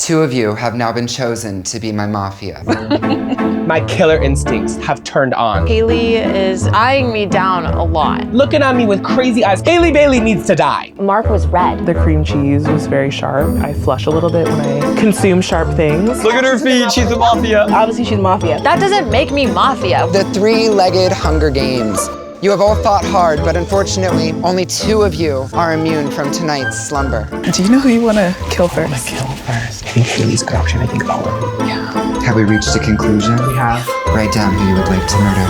2 of you have now been chosen to be my mafia. My killer instincts have turned on. Haley is eyeing me down a lot. Looking at me with crazy eyes. Haley Bailey needs to die. Mark was red. The cream cheese was very sharp. I flush a little bit when I consume sharp things. Look at her feet, she's a mafia. Obviously she's mafia. That doesn't make me mafia. The 3-legged Hunger Games. You have all fought hard, but unfortunately, only 2 of you are immune from tonight's slumber. Do you know who you want to kill first? Kill first. I think Haley's a good option. I think Owen. Yeah. Have we reached a conclusion? We have. Write down who you would like to murder.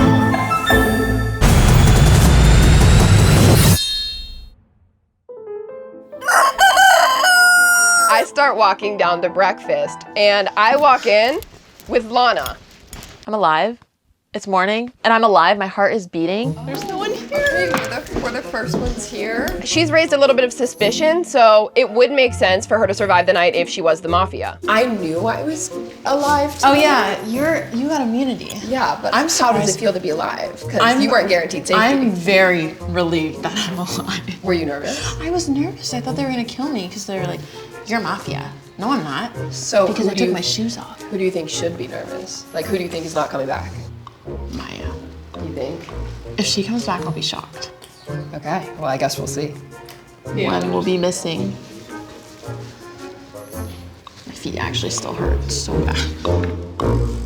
I start walking down to breakfast, and I walk in with Lana. I'm alive. It's morning, and I'm alive. My heart is beating. There's no one here. Okay, we're the first ones here. She's raised a little bit of suspicion, so it would make sense for her to survive the night if she was the mafia. I knew I was alive today. Oh yeah, you got immunity. Yeah, but I'm how does surprised. it feel to be alive? Because you weren't guaranteed safety. I'm very relieved that I'm alive. Were you nervous? I was nervous. I thought they were gonna kill me because they were like, "You're mafia." No, I'm not. So because I took my shoes off. Who do you think should be nervous? Like, who do you think is not coming back? Maya. You think? If she comes back, I'll be shocked. Okay, well, I guess we'll see. One will be missing. My feet actually still hurt so bad.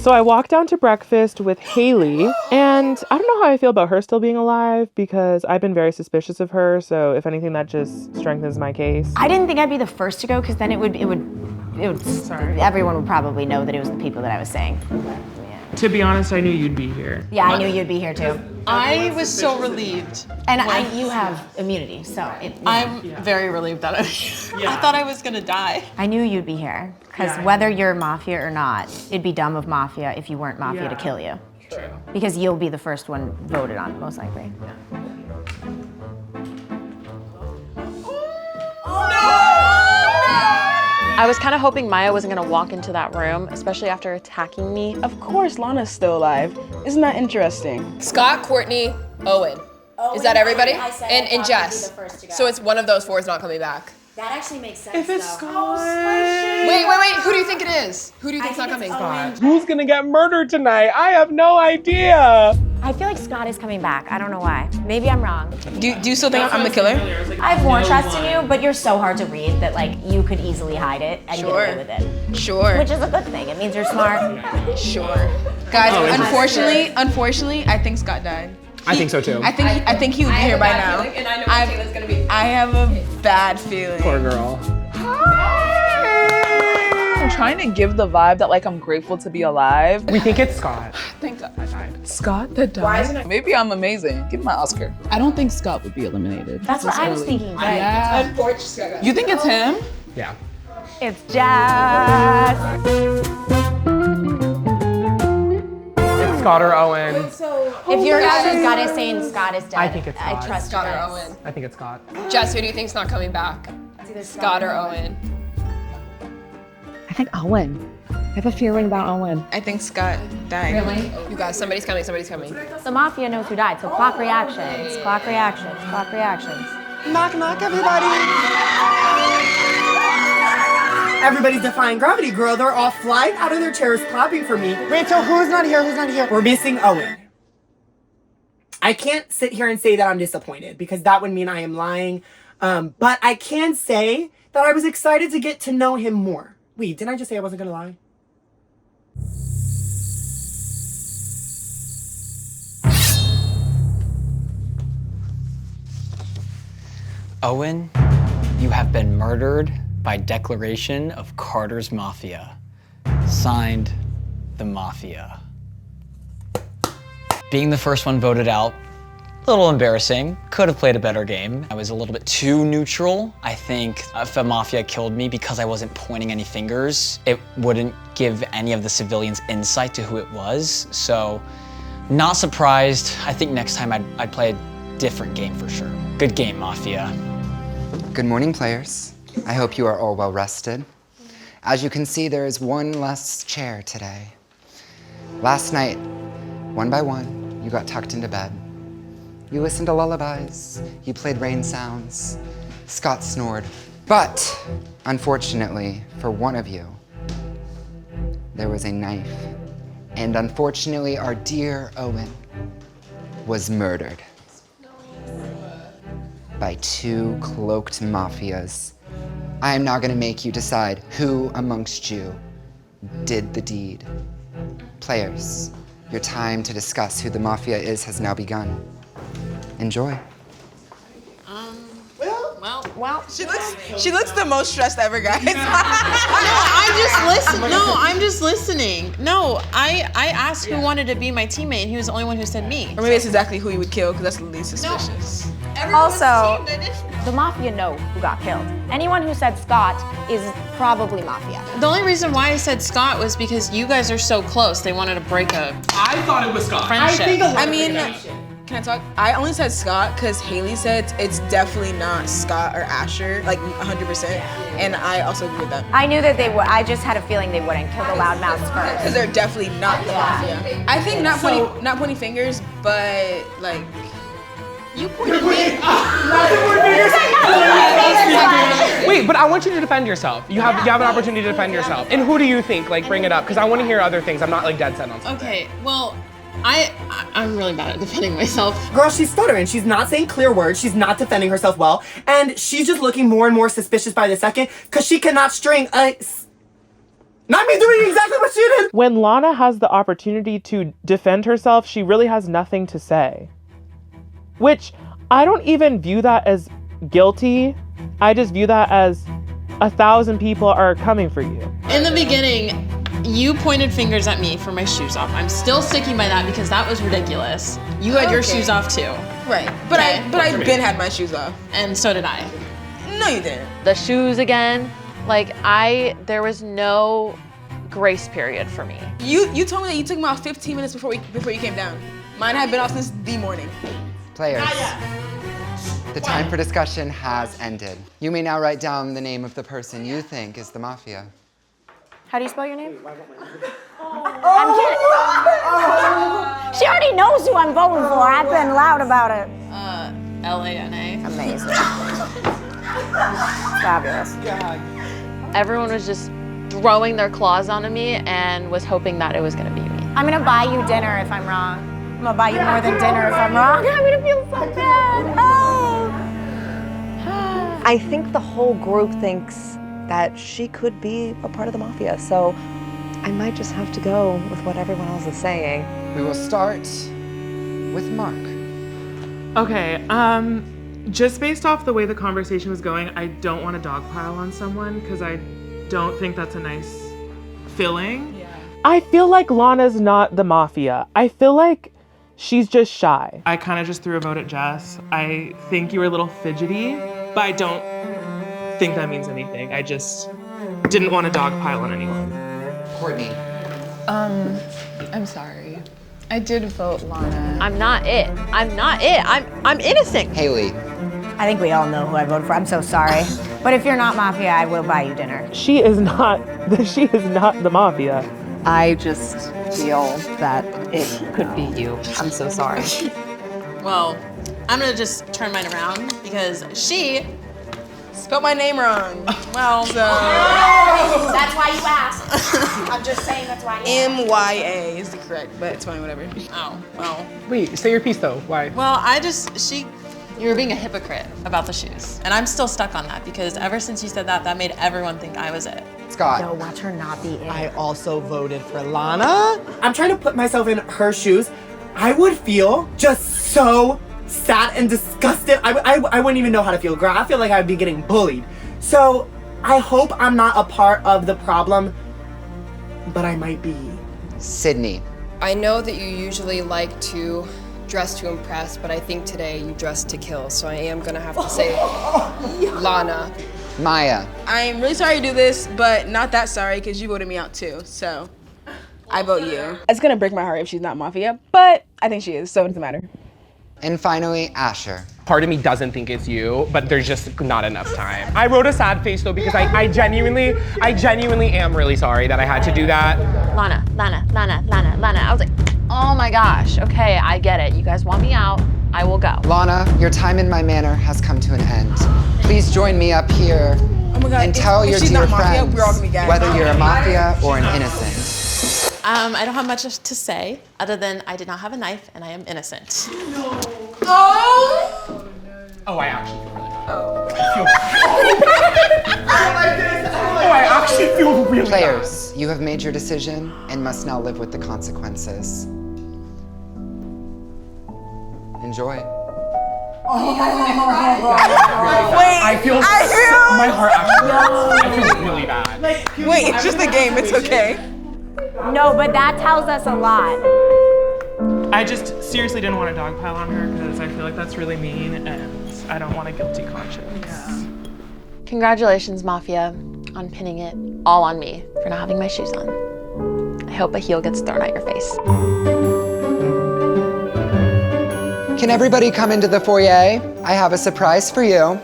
So I walked down to breakfast with Haley, and I don't know how I feel about her still being alive because I've been very suspicious of her. So if anything, that just strengthens my case. I didn't think I'd be the first to go because then it would, Sorry. everyone would probably know that it was the people that I was saying. To be honest, I knew you'd be here. Yeah, I knew you'd be here too. I was so relieved. And you have immunity, so I'm very relieved that I'm here. I thought I was gonna die. I knew you'd be here because whether you're mafia or not, it'd be dumb of mafia if you weren't mafia to kill you. True. Because you'll be the first one voted on, most likely. I was kind of hoping Maya wasn't gonna walk into that room, especially after attacking me. Of course, Lana's still alive. Isn't that interesting? Scott, Courtney, Owen. Is that everybody? And Jess. So it's one of those 4 is not coming back. That actually makes sense. If it's Scott. Wait. Who do you think it is? Who do you think's not coming? Who's gonna get murdered tonight? I have no idea. I feel like Scott is coming back. I don't know why. Maybe I'm wrong. Do you still think I'm the killer? I have more trust in you, but you're so hard to read that like you could easily hide it and get away with it. Sure. Which is a good thing. It means you're smart. Sure. Guys, unfortunately, I think Scott died. I think so too. I think he would be here by now. And I know what Taylor's gonna be. I have a bad feeling. Poor girl. I'm trying to give the vibe that like I'm grateful to be alive. We think it's Scott. Thank God I died. Scott that died? Maybe I'm amazing. Give him my Oscar. I don't think Scott would be eliminated. That's what I was thinking. Right? Yeah. Unfortunately. You think it's him? Yeah. It's Jess. It's Scott or Owen. If your guys' gut is saying Scott is dead, I think it's Scott. I trust Scott you or guys. Owen. I think it's Scott. Jess, who do you think's not coming back? Scott or Owen? I think Owen. I have a feeling about Owen. I think Scott died. Really? You guys, somebody's coming. The mafia knows who died, so clock reactions, clock reactions, clock reactions. Knock, knock, everybody. Everybody's defying gravity, girl. They're all flying out of their chairs clapping for me. Rachel, who's not here? Who's not here? We're missing Owen. I can't sit here and say that I'm disappointed because that would mean I am lying. But I can say that I was excited to get to know him more. Wait, didn't I just say I wasn't gonna lie? Owen, you have been murdered by declaration of Carter's Mafia. Signed, the Mafia. Being the first one voted out, a little embarrassing. Could have played a better game. I was a little bit too neutral. I think if a Mafia killed me because I wasn't pointing any fingers, it wouldn't give any of the civilians insight to who it was. So, not surprised. I think next time I'd play a different game for sure. Good game, Mafia. Good morning, players. I hope you are all well rested. As you can see, there is one less chair today. Last night, one by one, you got tucked into bed. You listened to lullabies, you played rain sounds, Scott snored. But, unfortunately, for one of you, there was a knife. And unfortunately, our dear Owen was murdered by two cloaked mafias. I am now gonna make you decide who amongst you did the deed. Players, your time to discuss who the mafia is has now begun. Enjoy. Well, she looks the most stressed ever, guys. I'm just listening. No, I asked who wanted to be my teammate, and he was the only one who said me. Or maybe it's exactly who you would kill, because that's the least suspicious. Also, the mafia know who got killed. Anyone who said Scott is probably mafia. The only reason why I said Scott was because you guys are so close. They wanted to break a I thought it was Scott. friendship. Can I talk? I only said Scott because Haley said it's definitely not Scott or Asher, like 100%. And I also agree with that. I knew that they would. I just had a feeling they wouldn't kill the loudmouths first. Because they're definitely not the mafia. I think not pointing fingers, but like you pointed me. Wait, but I want you to defend yourself. You have an opportunity to defend yourself. And who do you think? Like, bring it up, because I want to hear other things. I'm not like dead set on something. Okay, well, I'm really bad at defending myself. Girl, she's stuttering. She's not saying clear words. She's not defending herself well. And she's just looking more and more suspicious by the second because she cannot string a... Not me doing exactly what she did. When Lana has the opportunity to defend herself, she really has nothing to say. Which, I don't even view that as guilty. I just view that as 1,000 people are coming for you. In the beginning, you pointed fingers at me for my shoes off. I'm still sticking by that because that was ridiculous. You had your shoes off too. Right, but I been had my shoes off. And so did I. No, you didn't. The shoes again, like there was no grace period for me. You told me that you took them off 15 minutes before you came down. Mine had been off since the morning. Players, the time for discussion has ended. You may now write down the name of the person you think is the mafia. How do you spell your name? I'm kidding. She already knows who I'm voting for. I've been loud about it. Lana. Amazing. Fabulous. Everyone was just throwing their claws onto me and was hoping that it was gonna be me. I'm gonna buy you dinner if I'm wrong. I'm gonna buy you more than dinner if I'm wrong. I'm gonna feel so bad. Oh. I think the whole group thinks that she could be a part of the mafia, so I might just have to go with what everyone else is saying. We will start with Mark. Okay, just based off the way the conversation was going, I don't want to dogpile on someone because I don't think that's a nice feeling. Yeah. I feel like Lana's not the mafia. I feel like she's just shy. I kind of just threw a vote at Jess. I think you were a little fidgety, but I don't think that means anything. I just didn't want to dogpile on anyone. Courtney. I'm sorry. I did vote Lana. I'm not it. I'm innocent. Haley. I think we all know who I voted for. I'm so sorry. But if you're not mafia, I will buy you dinner. She is not the mafia. I just feel that it could be you. I'm so sorry. Well, I'm gonna just turn mine around because she spelled my name wrong. Well, so. That's why you asked. I'm just saying that's why you asked. MYA is the correct, but it's fine, whatever. Oh, well. Wait, say your piece though. Why? Well, you were being a hypocrite about the shoes. And I'm still stuck on that because ever since you said that, that made everyone think I was it. Scott. No, watch her not be it. I also voted for Lana. I'm trying to put myself in her shoes. I would feel just so sad and disgusted. I wouldn't even know how to feel, girl. I feel like I'd be getting bullied. So I hope I'm not a part of the problem, but I might be. Sydney. I know that you usually like to dress to impress, but I think today you dressed to kill, so I am gonna have to say Lana. Maya. I'm really sorry to do this, but not that sorry because you voted me out too, so I vote you. It's gonna break my heart if she's not mafia, but I think she is, so it doesn't matter. And finally, Asher. Part of me doesn't think it's you, but there's just not enough time. I wrote a sad face though because I genuinely am really sorry that I had to do that. Lana. I was like, oh my gosh, okay, I get it. You guys want me out, I will go. Lana, your time in my manor has come to an end. Please join me up here Oh my God, and tell your she's dear not mafia, friends we're all gonna be gagged. whether you're a mafia or an innocent. I don't have much to say other than I did not have a knife and I am innocent. Oh, I actually feel really bad. I actually feel really Players, you have made your decision and must now live with the consequences. Enjoy. My heart actually hurts. I feel really bad. Wait, it's just a game. It's okay. No, but that tells us a lot. I just seriously didn't want to dogpile on her because I feel like that's really mean and I don't want a guilty conscience. Yeah. Congratulations, Mafia, on pinning it all on me for not having my shoes on. I hope a heel gets thrown at your face. Can everybody come into the foyer? I have a surprise for you.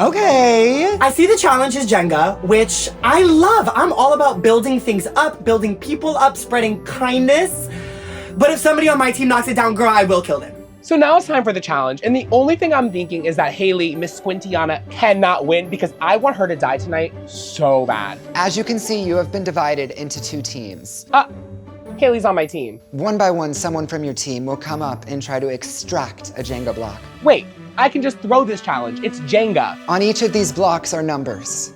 Okay. I see the challenge is Jenga, which I love. I'm all about building things up, building people up, spreading kindness. But if somebody on my team knocks it down, girl, I will kill them. So now it's time for the challenge, and the only thing I'm thinking is that Haley, Miss Squintiana, cannot win because I want her to die tonight so bad. As you can see, you have been divided into 2 teams. Haley's on my team. One by one, someone from your team will come up and try to extract a Jenga block. Wait, I can just throw this challenge. It's Jenga. On each of these blocks are numbers,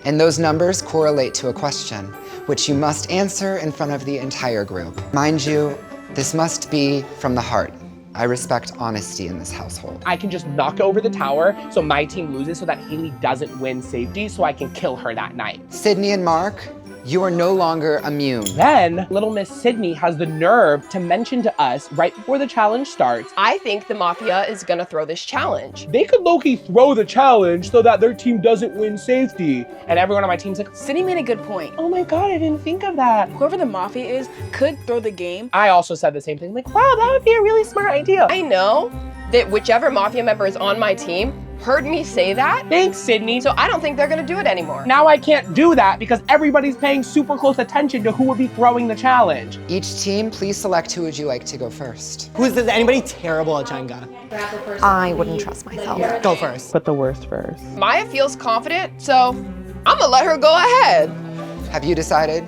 and those numbers correlate to a question, which you must answer in front of the entire group. Mind you, this must be from the heart. I respect honesty in this household. I can just knock over the tower so my team loses so that Haley doesn't win safety so I can kill her that night. Sydney and Mark, you are no longer immune. Then, little Miss Sydney has the nerve to mention to us right before the challenge starts, I think the Mafia is gonna throw this challenge. they could low-key throw the challenge so that their team doesn't win safety. And everyone on my team's like, Sydney made a good point. oh my God, I didn't think of that. Whoever the Mafia is could throw the game. I also said the same thing, like, wow, that would be a really smart idea. I know that whichever Mafia member is on my team heard me say that. Thanks, Sydney. So I don't think they're gonna do it anymore. Now I can't do that because everybody's paying super close attention to who would be throwing the challenge. Each team, please select who would you like to go first. Is anybody terrible at Jenga? I wouldn't trust myself. Go first. But the worst first. Maya feels confident, so I'm gonna let her go ahead. Have you decided?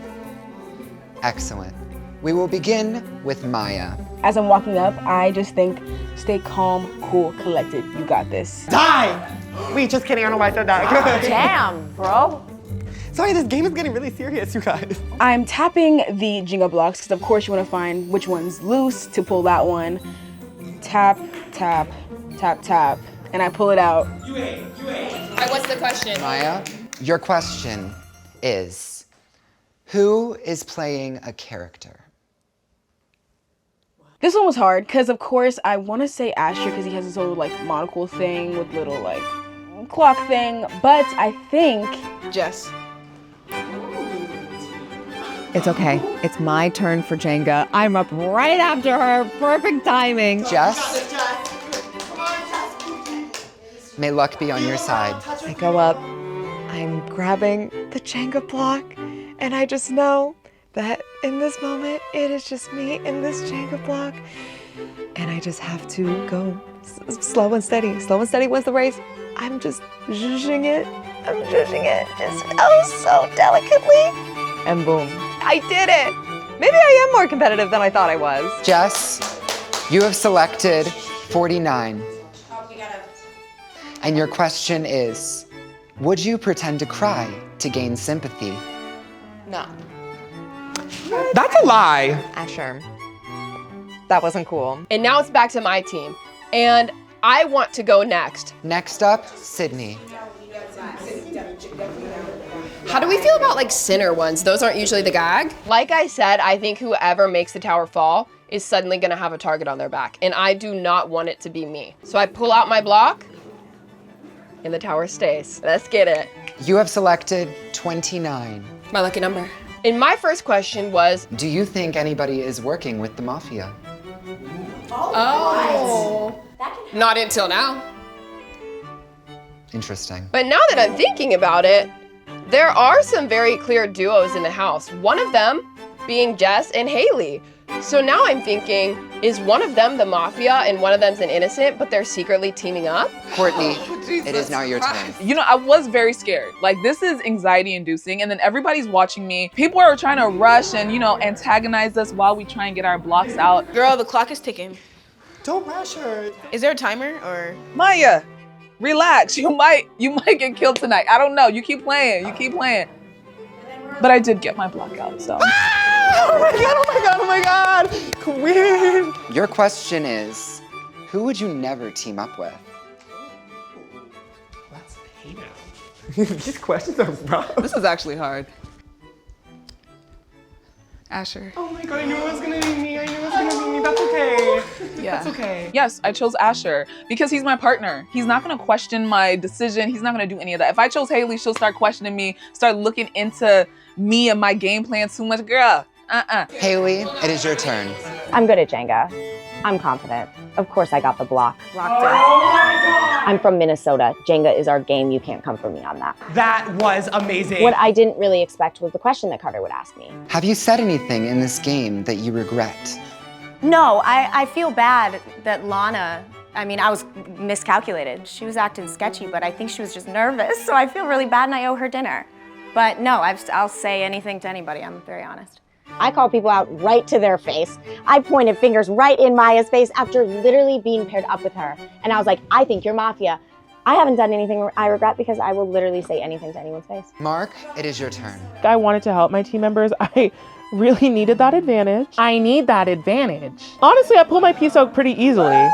Excellent. We will begin with Maya. As I'm walking up, I just think, stay calm, cool, collected. You got this. Die! Wait, just kidding. I don't know why I said that. Damn, bro. Sorry, this game is getting really serious, you guys. I'm tapping the Jenga blocks because of course you want to find which one's loose to pull that one. Tap, tap, tap, tap, and I pull it out. All right, what's the question? Maya, your question is, who is playing a character? This one was hard because of course I want to say Asher because he has this little like monocle thing with little like clock thing, but I think Jess. It's okay. It's my turn for Jenga. I'm up right after her. Perfect timing. Jess? May luck be on your side. I go up, I'm grabbing the Jenga block, and I just know that in this moment, it is just me in this Jenga block. And I just have to go slow and steady. Slow and steady wins the race. I'm just zhuzhing it. I'm zhuzhing it just so delicately. And boom, I did it. Maybe I am more competitive than I thought I was. Jess, you have selected 49. And your question is, would you pretend to cry to gain sympathy? No. That's a lie. Asher, that wasn't cool. And now it's back to my team. And I want to go next. Next up, Sydney. How do we feel about like sinner ones? Those aren't usually the gag. Like I said, I think whoever makes the tower fall is suddenly gonna have a target on their back. And I do not want it to be me. So I pull out my block and the tower stays. Let's get it. You have selected 29. My lucky number. And my first question was, do you think anybody is working with the Mafia? oh. Not until now. Interesting. But now that I'm thinking about it, there are some very clear duos in the house. One of them being Jess and Haley. So now I'm thinking, is one of them the mafia and one of them's an innocent, but they're secretly teaming up? Courtney, it is now your turn. You know, I was very scared. Like, this is anxiety inducing, and then everybody's watching me. People are trying to rush and, you know, antagonize us while we try and get our blocks out. Girl, the clock is ticking. Don't rush her. Is there a timer or? Maya, relax. You might get killed tonight. I don't know. You keep playing. But I did get my block out, so. Oh my god, oh my god, oh my god! Queen! Your question is, who would you never team up with? Let's pay now. These questions are rough. This is actually hard. Asher. Oh my god, I knew it was gonna be me. That's okay. Yeah. That's okay. Yes, I chose Asher because he's my partner. He's not gonna question my decision. He's not gonna do any of that. If I chose Haley, she'll start questioning me, start looking into me and my game plan too much. Girl, Haley, it is your turn. I'm good at Jenga. I'm confident. Of course I got the block. Locked in. I'm from Minnesota. Jenga is our game. You can't come for me on that. That was amazing. What I didn't really expect was the question that Carter would ask me. Have you said anything in this game that you regret? No, I feel bad that Lana, I was miscalculated. She was acting sketchy, but I think she was just nervous, so I feel really bad and I owe her dinner. But no, I'll say anything to anybody. I'm very honest. I called people out right to their face. I pointed fingers right in Maya's face after literally being paired up with her. And I was like, I think you're Mafia. I haven't done anything I regret because I will literally say anything to anyone's face. Mark, it is your turn. I wanted to help my team members. I really needed that advantage. I need that advantage. Honestly, I pulled my piece out pretty easily.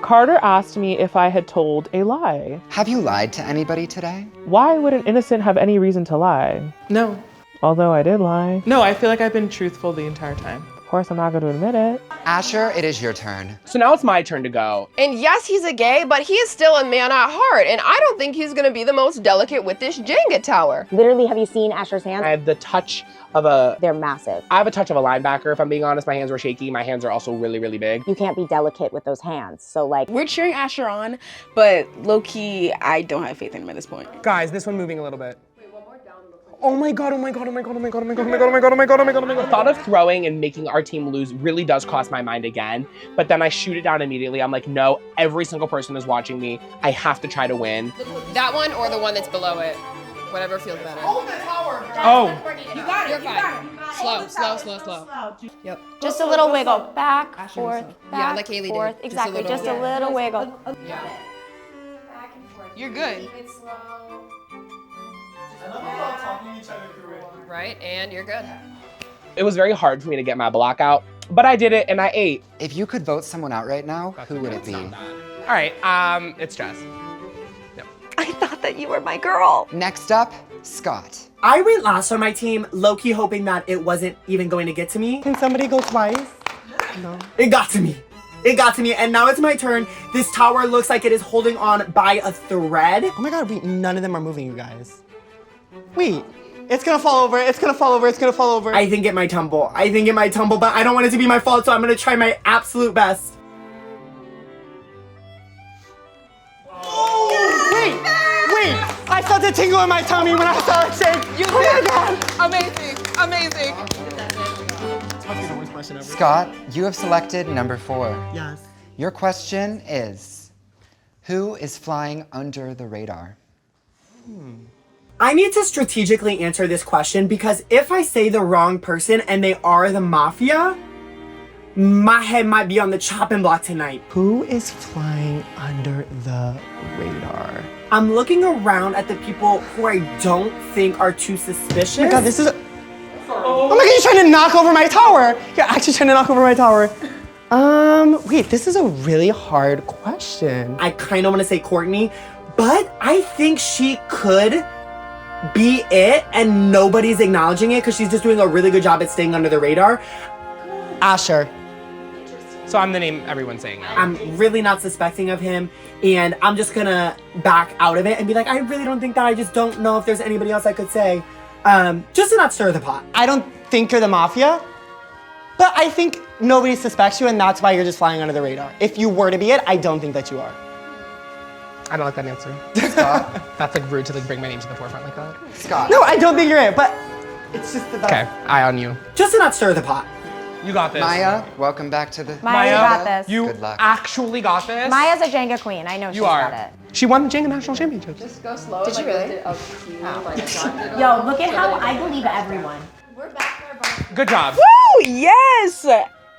Carter asked me if I had told a lie. Have you lied to anybody today? Why would an innocent have any reason to lie? No. Although I did lie. No, I feel like I've been truthful the entire time. Of course, I'm not going to admit it. Asher, it is your turn. So now it's my turn to go. And yes, he's a gay, but he is still a man at heart. And I don't think he's gonna be the most delicate with this Jenga tower. Literally, have you seen Asher's hands? I have the touch of a... They're massive. I have a touch of a linebacker, if I'm being honest. My hands were shaky. My hands are also really, really big. You can't be delicate with those hands. So like... We're cheering Asher on, but low-key, I don't have faith in him at this point. Guys, this one moving a little bit. Oh my god, oh my god, oh my god, oh my god, oh my god, oh my god, oh my god, oh my god, oh my god, oh my god. The thought of throwing and making our team lose really does cross my mind again, but then I shoot it down immediately. I'm like, no, every single person is watching me. I have to try to win. That one or the one that's below it. Whatever feels better. Hold the tower! Oh. You got it, you're fine. Slow. Yep. Just a little wiggle. Back, forth, back, yeah, like Haley forth. did. Exactly, just a little wiggle. Yeah. Back and forth. You're good. Keep it slow. I love how we're all talking each other through it. Right, and you're good. It was very hard for me to get my block out, but I did it and I ate. If you could vote someone out right now, who would it be? All right, it's Jess. I thought that you were my girl. Next up, Scott. I went last on my team, low-key hoping that it wasn't even going to get to me. Can somebody go twice? No. It got to me. It got to me, and now it's my turn. This tower looks like it is holding on by a thread. Oh my god, wait, none of them are moving, you guys. Wait, it's gonna fall over, it's gonna fall over, it's gonna fall over. I think it might tumble, but I don't want it to be my fault, so I'm gonna try my absolute best. Oh, wait, I felt a tingle in my tummy when I saw it shake. You did. Amazing. Scott, you have selected number 4. Yes. Your question is, who is flying under the radar? I need to strategically answer this question because if I say the wrong person and they are the mafia, my head might be on the chopping block tonight. Who is flying under the radar? I'm looking around at the people who I don't think are too suspicious. Oh my god, this is Oh my god, you're trying to knock over my tower! You're actually trying to knock over my tower. Wait, this is a really hard question. I kind of want to say Courtney, but I think she could be it and nobody's acknowledging it because she's just doing a really good job at staying under the radar. Asher. So I'm the name everyone's saying now. I'm really not suspecting of him, and I'm just gonna back out of it and be like, I really don't think that. I just don't know if there's anybody else I could say. Just to not stir the pot. I don't think you're the mafia, but I think nobody suspects you, and that's why you're just flying under the radar. If you were to be it, I don't think that you are. I don't like that answer. Scott. That's like rude to like bring my name to the forefront like that. Scott. No, I don't think you're it, but It's just the Okay, eye on you. Just to not stir the pot. You got this. Maya, welcome back to the... Maya, you got this. You Good luck. actually got this. Maya's a Jenga queen. I know she's got it. She won the Jenga National Championships. Just go slow. Did she really? Yo, Yo, look at how I believe everyone. We're back to our bar. Good job. Woo! Yes!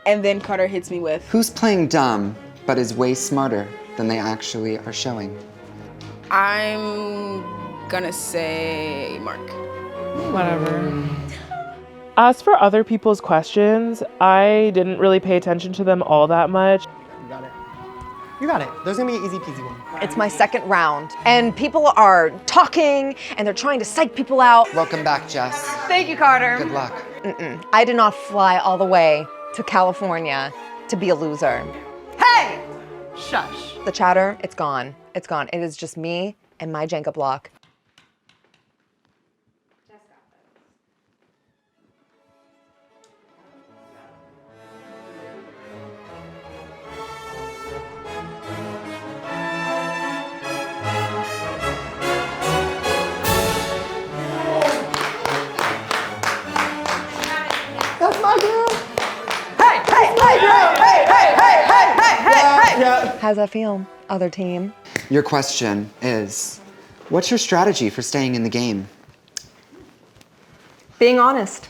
And then Carter hits me with, Who's playing dumb, but is way smarter than they actually are showing? I'm gonna say Mark. Whatever. As for other people's questions, I didn't really pay attention to them all that much. You got it. You got it. There's gonna be an easy peasy one. It's my second round, and people are talking, and they're trying to psych people out. Welcome back, Jess. Thank you, Carter. Good luck. I did not fly all the way to California to be a loser. Hey! Shush. The chatter, it's gone. It's gone. It is just me and my Jenga block. That's my girl. How's that feel, other team? Your question is, what's your strategy for staying in the game? Being honest.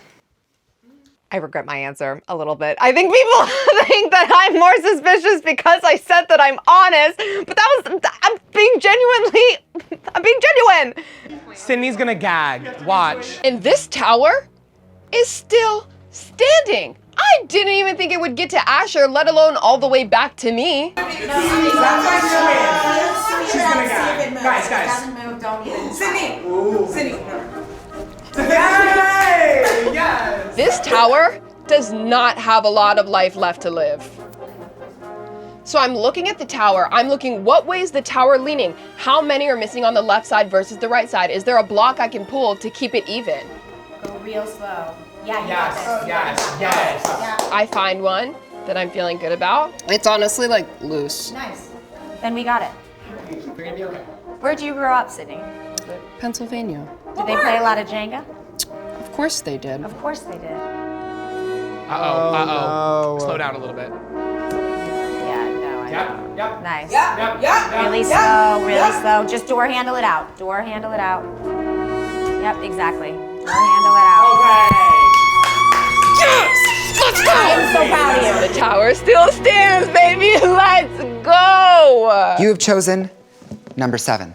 I regret my answer a little bit. I think people think that I'm more suspicious because I said that I'm honest, but I'm being genuine. Sydney's gonna gag. Watch. And this tower is still standing. I didn't even think it would get to Asher, let alone all the way back to me. She's gonna gag. Guys. Sydney. Yes. This tower does not have a lot of life left to live. So I'm looking at the tower. I'm looking, what way is the tower leaning? How many are missing on the left side versus the right side? Is there a block I can pull to keep it even? Go real slow. Yeah, Yes. I find one that I'm feeling good about. It's honestly like loose. Nice. Then we got it. We're gonna be okay. Where'd you grow up, Sydney? Pennsylvania. Did they play a lot of Jenga? Of course they did. Of course they did. Uh-oh. Slow down a little bit. Yeah, no, I know. Yep. Nice. Yep. Really slow, really slow. Just door handle it out. Door handle it out. Yep, exactly. Door handle it out. Okay. Yes! Let's go! I am so proud of you. The tower still stands, baby. Let's go! You have chosen number 7.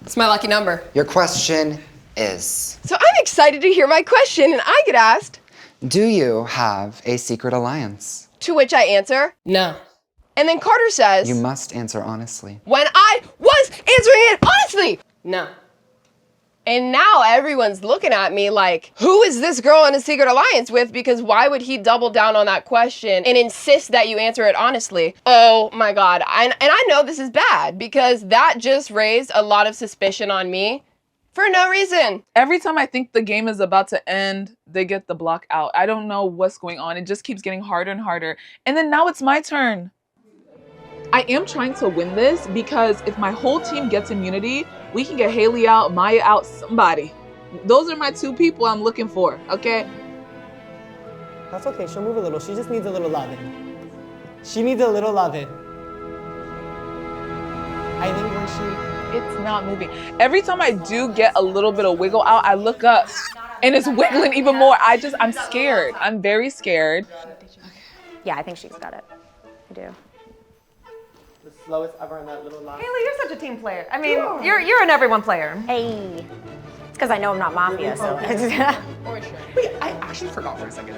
It's my lucky number. Your question is, So I'm excited to hear my question, and I get asked. do you have a secret alliance? To which I answer, no. And then Carter says, You must answer honestly. when I was answering it honestly, no. And now everyone's looking at me like, who is this girl in a secret alliance with? Because why would he double down on that question and insist that you answer it honestly? Oh my God. And I know this is bad because that just raised a lot of suspicion on me for no reason. Every time I think the game is about to end, they get the block out. I don't know what's going on. It just keeps getting harder and harder. And then now it's my turn. I am trying to win this because if my whole team gets immunity, we can get Haley out, Maya out, somebody. Those are my 2 people I'm looking for, okay? That's okay. She'll move a little. She just needs a little loving. She needs a little loving. I think when she... It's not moving. Every time I do get a little bit of wiggle out, I look up and it's wiggling even more. I'm scared. I'm very scared. Yeah, I think she's got it. I do. The slowest ever in that little line. Haley, you're such a team player. I mean, you're an everyone player. Hey. It's because I know I'm not Mafia, so. Wait, I actually forgot for a second.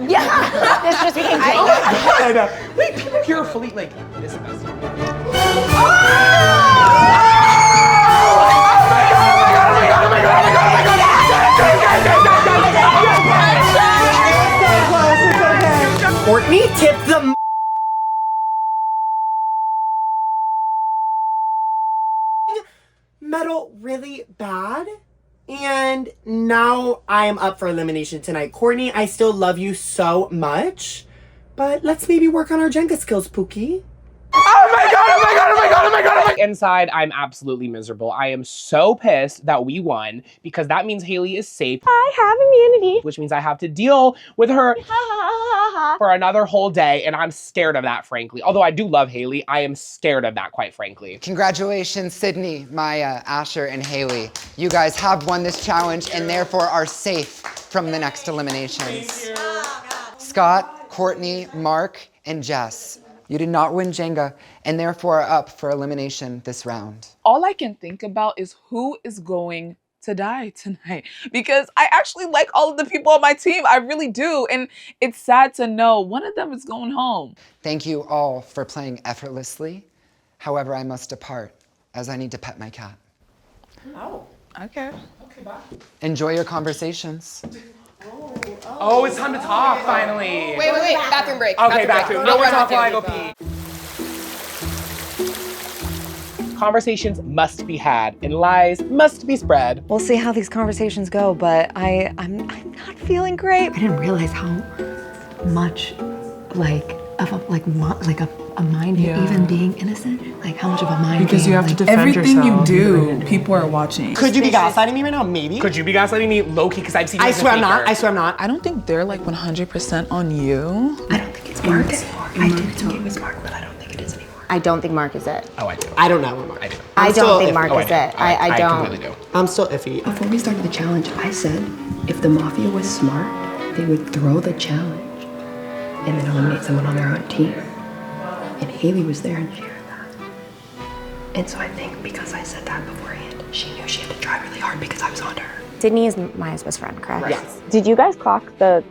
Yeah, this just became I know. Wait, people here are fully like, this is best. Courtney tipped the medal really bad. And now I am up for elimination tonight. Courtney, I still love you so much. But let's maybe work on our Jenga skills, Pookie. Oh my god, oh my god, oh my god, oh my god, oh my god. Inside, I'm absolutely miserable. I am so pissed that we won because that means Haley is safe. I have immunity. Which means I have to deal with her for another whole day, and I'm scared of that, frankly. Although I do love Haley, I am scared of that, quite frankly. Congratulations, Sydney, Maya, Asher, and Haley. You guys have won this challenge and therefore are safe from the next eliminations. Scott, Courtney, Mark, and Jess, you did not win Jenga and therefore are up for elimination this round. All I can think about is who is going to die tonight, because I actually like all of the people on my team. I really do. And it's sad to know one of them is going home. Thank you all for playing effortlessly. However, I must depart as I need to pet my cat. Oh, okay. Okay, bye. Enjoy your conversations. Oh, it's time to talk, finally. Wait. Bathroom break. Okay, bathroom. No more talk while I go pee. Conversations must be had and lies must be spread. We'll see how these conversations go, but I'm not feeling great. I didn't realize how much a mind even being innocent, like how much of a mind because game, you have to defend everything yourself. you do, people are watching. Could you be gaslighting me right now? Maybe. Could you be gaslighting me low-key? Because I've seen you I as a swear I'm not. faker. I swear I'm not. I don't think they're like 100% on you. I don't think it's Mark. I did think it was Mark, but I don't think it is anymore. I don't think Mark is it. Oh, I do. I don't know what Mark. I do. I still don't think iffy. Mark is it. I don't. completely do. I'm still iffy. Before we started the challenge, I said if the Mafia was smart, they would throw the challenge and then eliminate someone on their own team. And Haley was there and she heard that. And so I think because I said that beforehand, she knew she had to try really hard because I was on to her. Sydney is Maya's best friend, correct? Yes. Did you guys clock the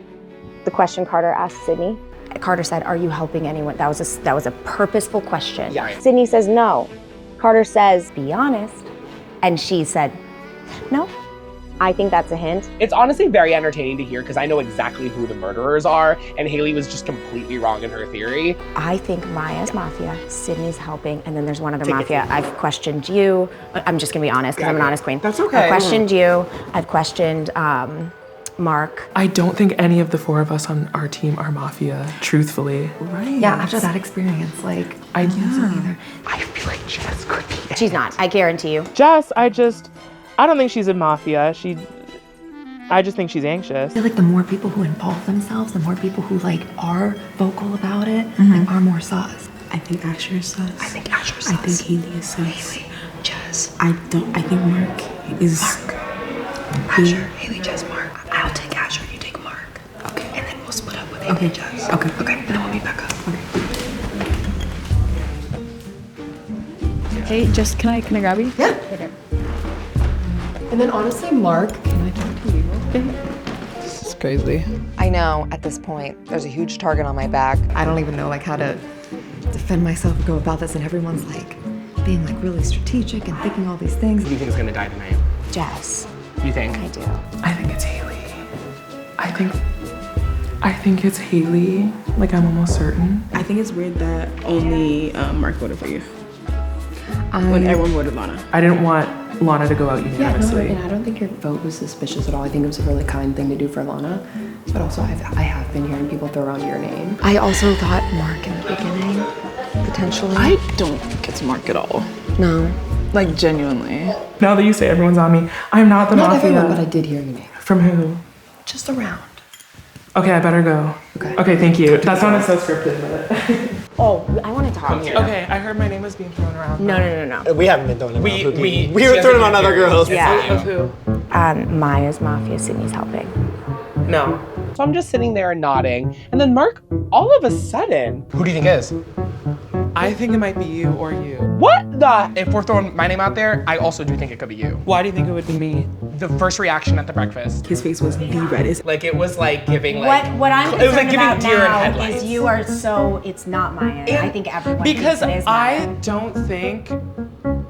question Carter asked Sydney? Carter said, "Are you helping anyone?" That was a purposeful question. Yeah. Sydney says no. Carter says, "Be honest," and she said, "No." I think that's a hint. It's honestly very entertaining to hear because I know exactly who the murderers are, and Haley was just completely wrong in her theory. I think Maya's Mafia, Sydney's helping, and then there's one other Mafia. I've questioned you. I'm just gonna be honest because I'm an honest queen. That's okay. I've questioned you. I've questioned Mark. I don't think any of the four of us on our team are Mafia, truthfully. Right. Yeah, after that experience, like, I don't think so either. I feel like Jess could be. She's not. I guarantee you. Jess, I don't think she's in Mafia. I just think she's anxious. I feel like the more people who involve themselves, the more people who like are vocal about it, like, are more sus. I think Asher is sus. I think Asher's sus. I think Haley is sus. Haley, Jess. I think Mark is... Asher, Haley, Jess, Mark. I'll take Asher, you take Mark. Okay. And then we'll split up with Haley and Jess. Okay. And then we'll meet back up. Hey, Jess, can I grab you? Yeah. Okay. And then honestly, Mark, can I talk to you? This is crazy. I know at this point there's a huge target on my back. I don't even know like how to defend myself and go about this, and everyone's like being like really strategic and thinking all these things. Who do you think is gonna die tonight? Jess. You think? I do. I think it's Haley. I think it's Haley. Like, I'm almost certain. I think it's weird that only Mark voted for you. When everyone voted Lana. I didn't want Lana to go out unanimously. And I don't think your vote was suspicious at all. I think it was a really kind thing to do for Lana. But also, I have been hearing people throw around your name. I also thought Mark in the beginning, potentially. I don't think it's Mark at all. No. Like, genuinely. Now that you say everyone's on me, I'm not the Not Mafia. everyone, but I did hear your name. From who? Just around. Okay, I better go. Okay, thank you. That sounded so scripted, but... Oh, I want to talk. Okay, I heard my name was being thrown around. No. We haven't been throwing them We were throwing them on other girls. Yeah. Of who? Maya's Mafia, Sydney's helping. No. So I'm just sitting there nodding, and then Mark, all of a sudden, who do you think it is? I think it might be you or you. What the? If we're throwing my name out there, I also do think it could be you. Why do you think it would be me? The first reaction at the breakfast. His face was the reddest. Like, it was like giving like... What I'm it was like concerned giving about deer in now headlights. is you are so, it's not Maya. I think everyone Because thinks it is I Maya. don't think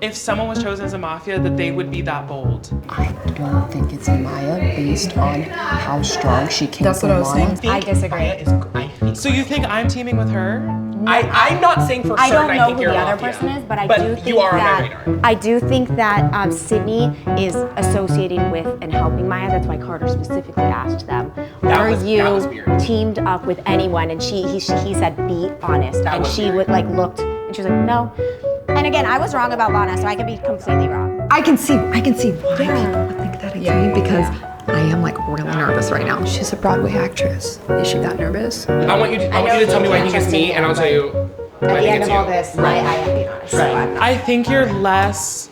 if someone was chosen as a Mafia that they would be that bold. I don't think it's Maya based on how strong she came That's from what I was Lana. saying. I disagree. So you think I'm teaming with her? I'm not saying for I certain don't know think who you're the other Mafia. person is, but I But do think you are on my that radar. I do think that Sydney is associating with and helping Maya. That's why Carter specifically asked them, "Are that was you weird. teamed up with anyone?" And he said, "Be honest." And was she weird. would like looked And she was like, no. And again, I was wrong about Lana, so I could be completely wrong. I can see why people would think that of me because I am like really nervous right now. She's a Broadway actress. Is she that nervous? I want you to tell me why you think it's me, and I'll tell you. At the end of all this, I am being honest. So I'm not. I think you're less.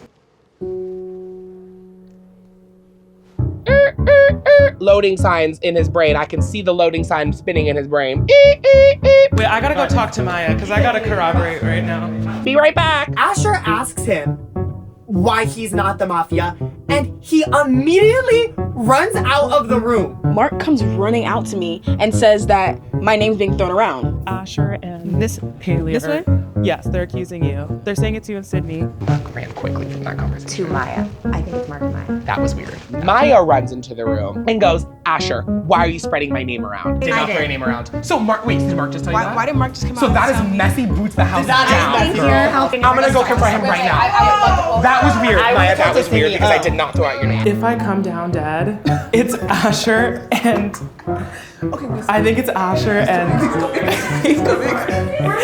Loading signs in his brain. I can see the loading sign spinning in his brain. Wait, I gotta go talk to Maya because I gotta corroborate right now. Be right back. Asher asks him why he's not the Mafia, and he immediately runs out of the room. Mark comes running out to me and says that my name's being thrown around. Asher and Haley. This way? Yes, they're accusing you. They're saying it's you and Sydney. Mark ran quickly from that conversation. To Maya. I think it's Mark and Maya. That was weird. Maya runs into the room and goes, Asher, why are you spreading my name around? Did not throw your name around. So Mark, wait, did Mark just tell you that? Why did Mark just come out? So that is messy boots the house down. I'm gonna go confront him right now. That was weird, Maya. That was weird because I did not throw out your name. If I come down dead, it's Asher and... I think it's Asher and...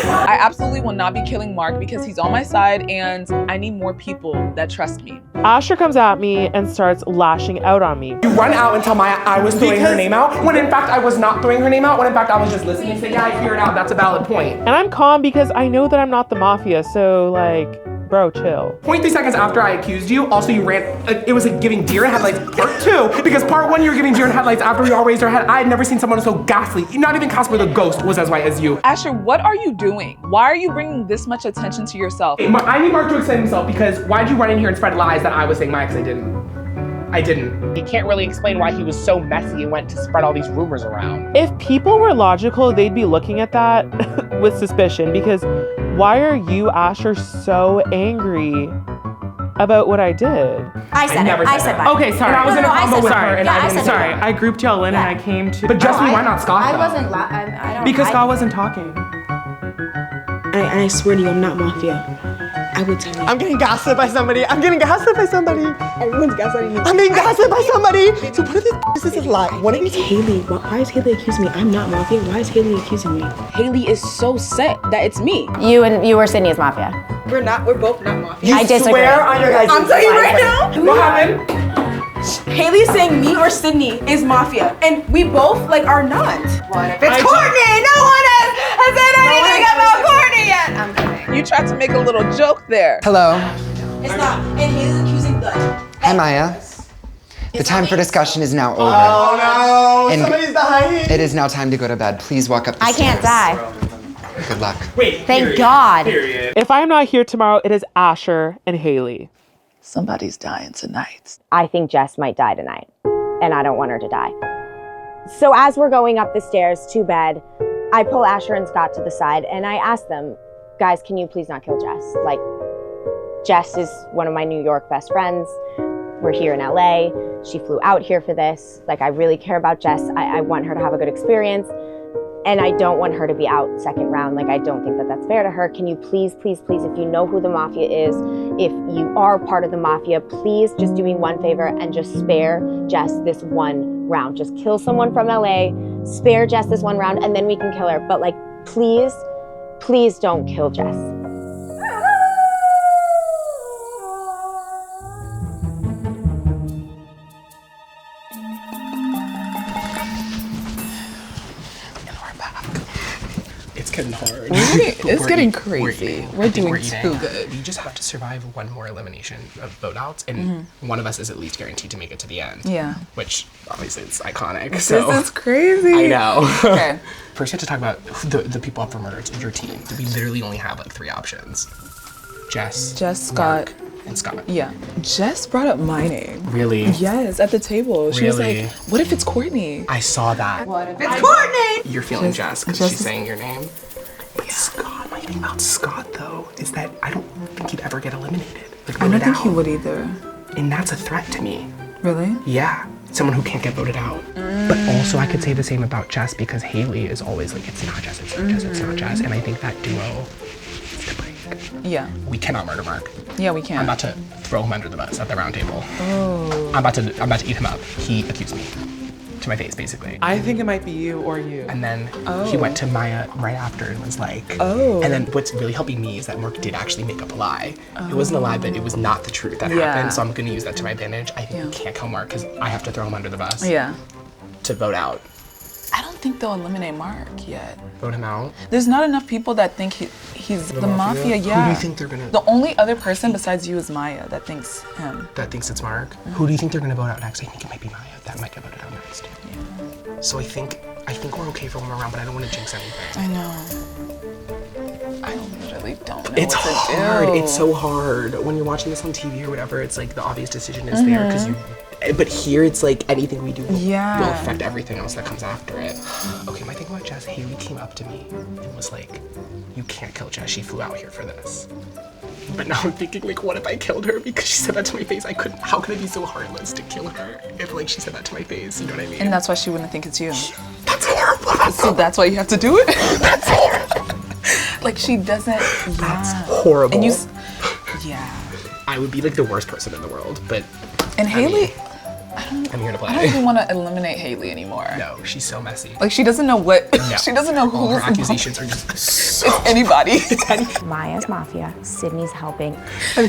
I absolutely will not be killing Mark because he's on my side and I need more people that trust me. Asher comes at me and starts lashing out on me. You run out and tell Maya I was throwing her name out, when in fact I was not throwing her name out, when in fact I was just listening and saying, yeah, I hear it out, that's a valid point. And I'm calm because I know that I'm not the Mafia, so like, bro, chill. 0.3 seconds after I accused you, also you ran, it was like giving deer in headlights part 2, because part 1 you were giving deer in headlights after we all raised our head. I had never seen someone so ghastly. Not even Casper the Ghost was as white as you. Asher, what are you doing? Why are you bringing this much attention to yourself? I need Mark to explain himself because why'd you run in here and spread lies that I was saying Maya because I didn't. He can't really explain why he was so messy and went to spread all these rumors around. If people were logical, they'd be looking at that with suspicion because why are you, Asher, so angry about what I did? I said it. I said Okay, sorry. And I was in a combo with her and I didn't. Sorry, I grouped y'all in and I came to... But Jesse, why not Scott though? I wasn't, I don't... Because Scott wasn't talking. And I swear to you, I'm not Mafia. I would tell you. I'm getting gaslit by somebody. Everyone's gaslighting me. I'm being gaslit by somebody. So what if this is a lie? What if Haley, why is Haley accusing me? I'm not Mafia. Why is Haley accusing me? Haley is so set that it's me. You were Sydney's Mafia. We're both not Mafia. You I disagree. swear on your guys' I'm telling you right now. What happened? Haley's saying me or Sydney is Mafia, and we both are not. What if it's Courtney? No one has said anything about Courtney yet. I'm kidding. You tried to make a little joke there. Hello. It's not. And Haley's accusing the... Hi, Maya. The time for discussion is now over. Oh no, And somebody's dying. It is now time to go to bed. Please walk up the I stairs. can't die. Good luck. Wait, Thank God. If I'm not here tomorrow, it is Asher and Haley. Somebody's dying tonight. I think Jess might die tonight, and I don't want her to die. So as we're going up the stairs to bed, I pull Asher and Scott to the side, and I ask them, guys, can you please not kill Jess? Jess is one of my New York best friends. We're here in LA. She flew out here for this. I really care about Jess. I want her to have a good experience. And I don't want her to be out second round. I don't think that that's fair to her. Can you please, please, please, if you know who the Mafia is, if you are part of the Mafia, please just do me one favor and just spare Jess this one round. Just kill someone from LA, spare Jess this one round, and then we can kill her. But please, please don't kill Jess. It's getting hard. It's getting crazy. We're doing too good. We just have to survive one more elimination of vote outs, and one of us is at least guaranteed to make it to the end. Yeah. Which obviously it's iconic. This is crazy. I know. Okay. First, you have to talk about the people up for murder. It's your team. We literally only have 3 options: Jess, Scott, Mark, and Scott. Yeah. Jess brought up my name. Really? Yes, at the table. She was Really? like, what if it's Courtney? I saw that. What if It's Courtney! You're feeling Jess because Jess she's is- saying your name. But Scott, my thing about Scott though is that I don't think he'd ever get eliminated. I don't think he would either. And that's a threat to me. Really? Yeah, someone who can't get voted out. But also I could say the same about Jess because Haley is always it's not Jess, it's not Jess, it's not Jess. And I think that duo is to break. Yeah. We cannot murder Mark. Yeah, we can. I'm about to throw him under the bus at the round table. Oh. I'm about to eat him up. He accused me. to my face, basically. I think it might be you or you. And then he went to Maya right after and was like, Oh. And then what's really helping me is that Mark did actually make up a lie. It wasn't a lie, but it was not the truth that happened. So I'm gonna use that to my advantage. I think we can't kill Mark because I have to throw him under the bus. Yeah. To vote out. I don't think they'll eliminate Mark yet. Vote him out? There's not enough people that think he's the mafia. Yeah. Who do you think they're gonna? The only other person besides you is Maya that thinks him. That thinks it's Mark? Who do you think they're gonna vote out next? I think it might be Maya. That might get voted out next. Yeah. So I think we're okay for one more round, but I don't want to jinx anything. I know. I literally don't know It's what hard. to do. It's so hard. When you're watching this on TV or whatever, it's like the obvious decision is there because you. But here it's like anything we do will affect everything else that comes after it. Okay, my thing about Jess, Haley came up to me and was like, you can't kill Jess, she flew out here for this. But now I'm thinking, like, what if I killed her? Because she said that to my face. How could I be so heartless to kill her if, like, she said that to my face? You know what I mean? And that's why she wouldn't think it's you. That's horrible. So that's why you have to do it? That's horrible. Like, she doesn't. That's horrible. And yeah. I would be, like, the worst person in the world, but. And Haley. I'm here to play. I don't even want to eliminate Haley anymore. No, she's so messy. Like, she doesn't know what. No. She doesn't know who. All her accusations are just so. It's anybody. Maya's Mafia. Sydney's helping.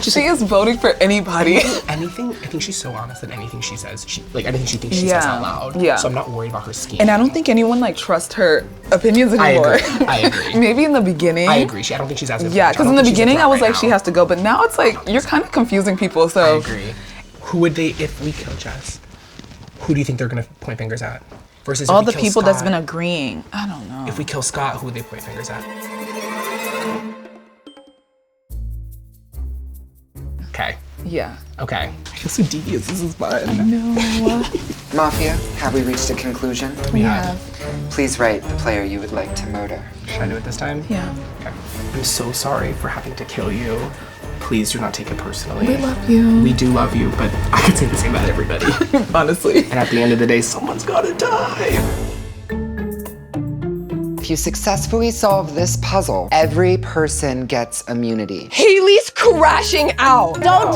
She is voting for anybody. Anything. I think she's so honest that anything she says, anything she thinks she says out loud. Yeah. So I'm not worried about her scheme. And I don't think anyone like trusts her opinions anymore. I agree. Maybe in the beginning. I agree. I don't think she's as. Yeah, because in the beginning I was like, she has to go, but now it's like you're kind of confusing people. So I agree. Who would they if we kill Jess? Who do you think they're gonna point fingers at? Versus all if we the kill people Scott, that's been agreeing. I don't know. If we kill Scott, who would they point fingers at? Okay. Yeah. Okay. I feel so devious. This is fun. I know. Mafia, have we reached a conclusion? We have. Please write the player you would like to murder. Should I do it this time? Yeah. Okay. I'm so sorry for having to kill you. Please do not take it personally. We love you. We do love you, but I could say the same about everybody. Honestly. And at the end of the day, someone's gotta die. If you successfully solve this puzzle, every person gets immunity. Haley's crashing out. Don't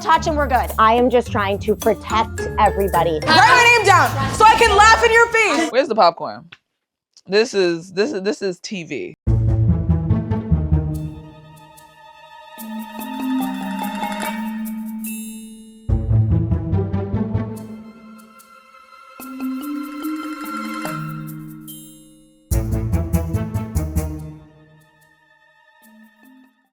touch, and we're good. I am just trying to protect everybody. Write my name down so I can laugh in your face. Where's the popcorn? This is TV.